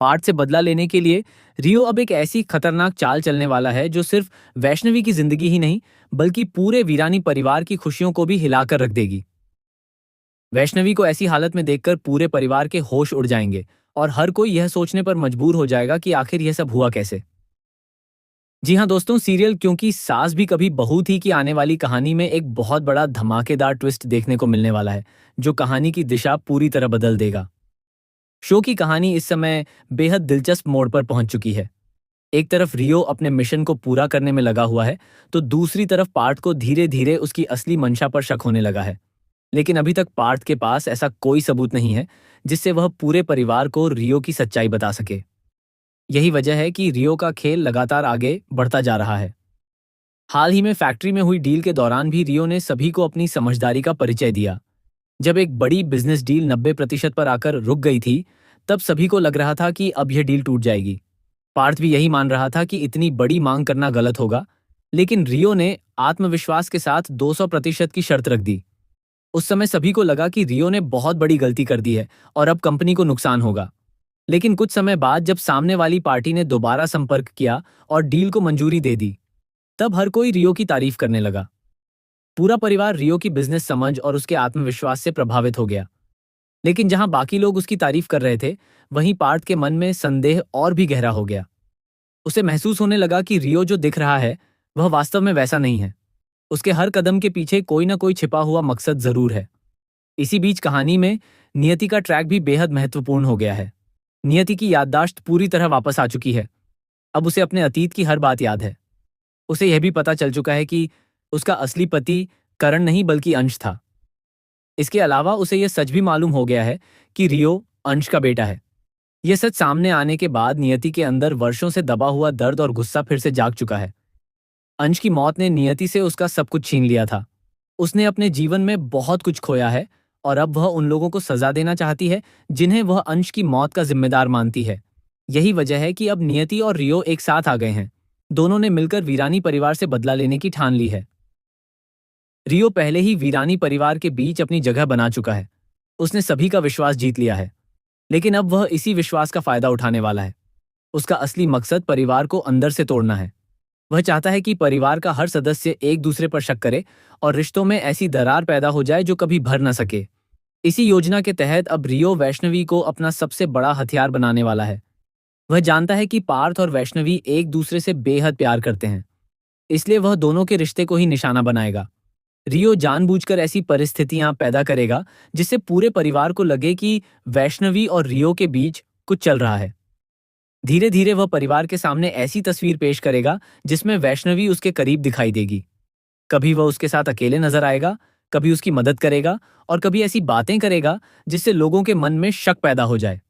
पार्थ से बदला लेने के लिए रियो अब एक ऐसी खतरनाक चाल चलने वाला है जो सिर्फ वैष्णवी की जिंदगी ही नहीं बल्कि पूरे वीरानी परिवार की खुशियों को भी हिलाकर रख देगी। वैष्णवी को ऐसी हालत में देखकर पूरे परिवार के होश उड़ जाएंगे और हर कोई यह सोचने पर मजबूर हो जाएगा कि आखिर यह सब हुआ कैसे। जी हाँ दोस्तों, सीरियल क्योंकि सास भी कभी बहू थी की आने वाली कहानी में एक बहुत बड़ा धमाकेदार ट्विस्ट देखने को मिलने वाला है जो कहानी की दिशा पूरी तरह बदल देगा। शो की कहानी इस समय बेहद दिलचस्प मोड़ पर पहुंच चुकी है। एक तरफ रियो अपने मिशन को पूरा करने में लगा हुआ है तो दूसरी तरफ पार्थ को धीरे धीरे उसकी असली मंशा पर शक होने लगा है। लेकिन अभी तक पार्थ के पास ऐसा कोई सबूत नहीं है जिससे वह पूरे परिवार को रियो की सच्चाई बता सके। यही वजह है कि रियो का खेल लगातार आगे बढ़ता जा रहा है। हाल ही में फैक्ट्री में हुई डील के दौरान भी रियो ने सभी को अपनी समझदारी का परिचय दिया। जब एक बड़ी बिजनेस डील 90% पर आकर रुक गई थी, तब सभी को लग रहा था कि अब यह डील टूट जाएगी। पार्थ भी यही मान रहा था कि इतनी बड़ी मांग करना गलत होगा, लेकिन रियो ने आत्मविश्वास के साथ 200% की शर्त रख दी। उस समय सभी को लगा कि रियो ने बहुत बड़ी गलती कर दी है और अब कंपनी को नुकसान होगा। लेकिन कुछ समय बाद जब सामने वाली पार्टी ने दोबारा संपर्क किया और डील को मंजूरी दे दी, तब हर कोई रियो की तारीफ करने लगा। पूरा परिवार रियो की बिजनेस समझ और उसके आत्मविश्वास से प्रभावित हो गया। लेकिन जहां बाकी लोग उसकी तारीफ कर रहे थे, वहीं पार्थ के मन में संदेह और भी गहरा हो गया। उसे महसूस होने लगा कि रियो जो दिख रहा है वह वास्तव में वैसा नहीं है। उसके हर कदम के पीछे कोई ना कोई छिपा हुआ मकसद जरूर है। इसी बीच कहानी में नियति का ट्रैक भी बेहद महत्वपूर्ण हो गया है। नियति की याददाश्त पूरी तरह वापस आ चुकी है। अब उसे अपने अतीत की हर बात याद है। उसे यह भी पता चल चुका है कि उसका असली पति करण नहीं बल्कि अंश था। इसके अलावा उसे यह सच भी मालूम हो गया है कि रियो अंश का बेटा है। यह सच सामने आने के बाद नियति के अंदर वर्षों से दबा हुआ दर्द और गुस्सा फिर से जाग चुका है। अंश की मौत ने नियति से उसका सब कुछ छीन लिया था। उसने अपने जीवन में बहुत कुछ खोया है और अब वह उन लोगों को सजा देना चाहती है जिन्हें वह अंश की मौत का जिम्मेदार मानती है। यही वजह है कि अब नियति और रियो एक साथ आ गए हैं। दोनों ने मिलकर वीरानी परिवार से बदला लेने की ठान ली है। रियो पहले ही वीरानी परिवार के बीच अपनी जगह बना चुका है। उसने सभी का विश्वास जीत लिया है, लेकिन अब वह इसी विश्वास का फायदा उठाने वाला है। उसका असली मकसद परिवार को अंदर से तोड़ना है। वह चाहता है कि परिवार का हर सदस्य एक दूसरे पर शक करे और रिश्तों में ऐसी दरार पैदा हो जाए जो कभी भर न सके। इसी योजना के तहत अब रियो वैष्णवी को अपना सबसे बड़ा हथियार बनाने वाला है। वह जानता है कि पार्थ और वैष्णवी एक दूसरे से बेहद प्यार करते हैं, इसलिए वह दोनों के रिश्ते को ही निशाना बनाएगा। रियो जानबूझकर ऐसी परिस्थितियां पैदा करेगा जिससे पूरे परिवार को लगे कि वैष्णवी और रियो के बीच कुछ चल रहा है। धीरे धीरे वह परिवार के सामने ऐसी तस्वीर पेश करेगा जिसमें वैष्णवी उसके करीब दिखाई देगी। कभी वह उसके साथ अकेले नजर आएगा, कभी उसकी मदद करेगा और कभी ऐसी बातें करेगा जिससे लोगों के मन में शक पैदा हो जाए।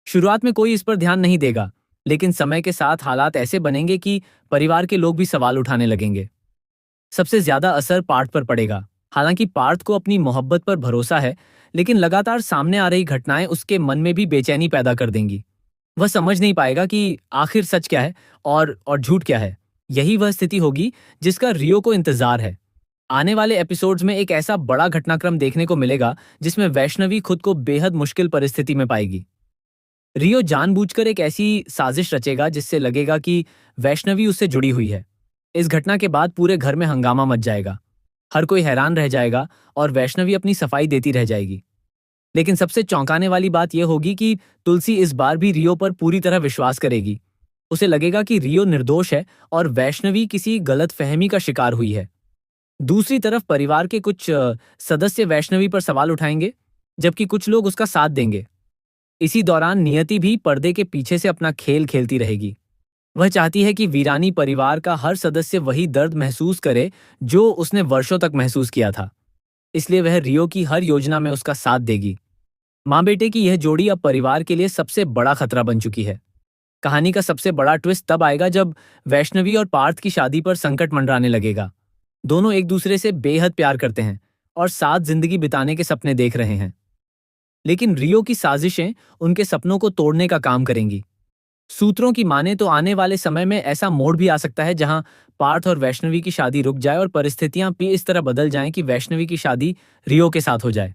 शुरुआत में कोई इस पर ध्यान नहीं देगा, लेकिन समय के साथ हालात ऐसे बनेंगे कि परिवार के लोग भी सवाल उठाने लगेंगे। सबसे ज्यादा असर पार्थ पर पड़ेगा। हालांकि पार्थ को अपनी मोहब्बत पर भरोसा है, लेकिन लगातार सामने आ रही घटनाएं उसके मन में भी बेचैनी पैदा कर देंगी। वह समझ नहीं पाएगा कि आखिर सच क्या है और झूठ क्या है। यही वह स्थिति होगी जिसका रियो को इंतजार है। आने वाले एपिसोड्स में एक ऐसा बड़ा घटनाक्रम देखने को मिलेगा जिसमें वैष्णवी खुद को बेहद मुश्किल परिस्थिति में पाएगी। रियो जानबूझकर एक ऐसी साजिश रचेगा जिससे लगेगा कि वैष्णवी उससे जुड़ी हुई है। इस घटना के बाद पूरे घर में हंगामा मच जाएगा। हर कोई हैरान रह जाएगा और वैष्णवी अपनी सफाई देती रह जाएगी। लेकिन सबसे चौंकाने वाली बात यह होगी कि तुलसी इस बार भी रियो पर पूरी तरह विश्वास करेगी। उसे लगेगा कि रियो निर्दोष है और वैष्णवी किसी गलतफहमी का शिकार हुई है। दूसरी तरफ परिवार के कुछ सदस्य वैष्णवी पर सवाल उठाएंगे, जबकि कुछ लोग उसका साथ देंगे। इसी दौरान नियति भी पर्दे के पीछे से अपना खेल खेलती रहेगी। वह चाहती है कि वीरानी परिवार का हर सदस्य वही दर्द महसूस करे जो उसने वर्षों तक महसूस किया था। इसलिए वह रियो की हर योजना में उसका साथ देगी। माँ बेटे की यह जोड़ी अब परिवार के लिए सबसे बड़ा खतरा बन चुकी है। कहानी का सबसे बड़ा ट्विस्ट तब आएगा जब वैष्णवी और पार्थ की शादी पर संकट मंडराने लगेगा। दोनों एक दूसरे से बेहद प्यार करते हैं और साथ जिंदगी बिताने के सपने देख रहे हैं। लेकिन रियो की साजिशें उनके सपनों को तोड़ने का काम करेंगी। सूत्रों की माने तो आने वाले समय में ऐसा मोड़ भी आ सकता है जहां पार्थ और वैष्णवी की शादी रुक जाए और परिस्थितियां भी इस तरह बदल जाएं कि वैष्णवी की शादी रियो के साथ हो जाए।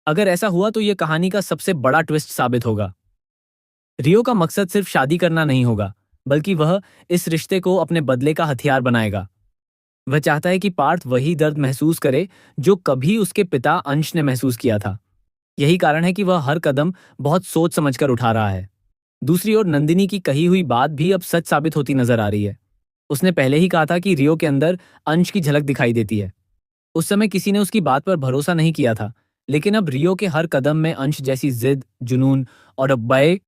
अगर ऐसा हुआ तो यह कहानी का सबसे बड़ा ट्विस्ट साबित होगा। रियो का मकसद सिर्फ शादी करना नहीं होगा, बल्कि वह इस रिश्ते को अपने बदले का हथियार बनाएगा। वह चाहता है कि पार्थ वही दर्द महसूस करे जो कभी उसके पिता अंश ने महसूस किया था। यही कारण है कि वह हर कदम बहुत सोच समझकर उठा रहा है। दूसरी ओर नंदिनी की कही हुई बात भी अब सच साबित होती नजर आ रही है। उसने पहले ही कहा था कि रियो के अंदर अंश की झलक दिखाई देती है। उस समय किसी ने उसकी बात पर भरोसा नहीं किया था, लेकिन अब रियो के हर कदम में अंश जैसी जिद, जुनून और अब भय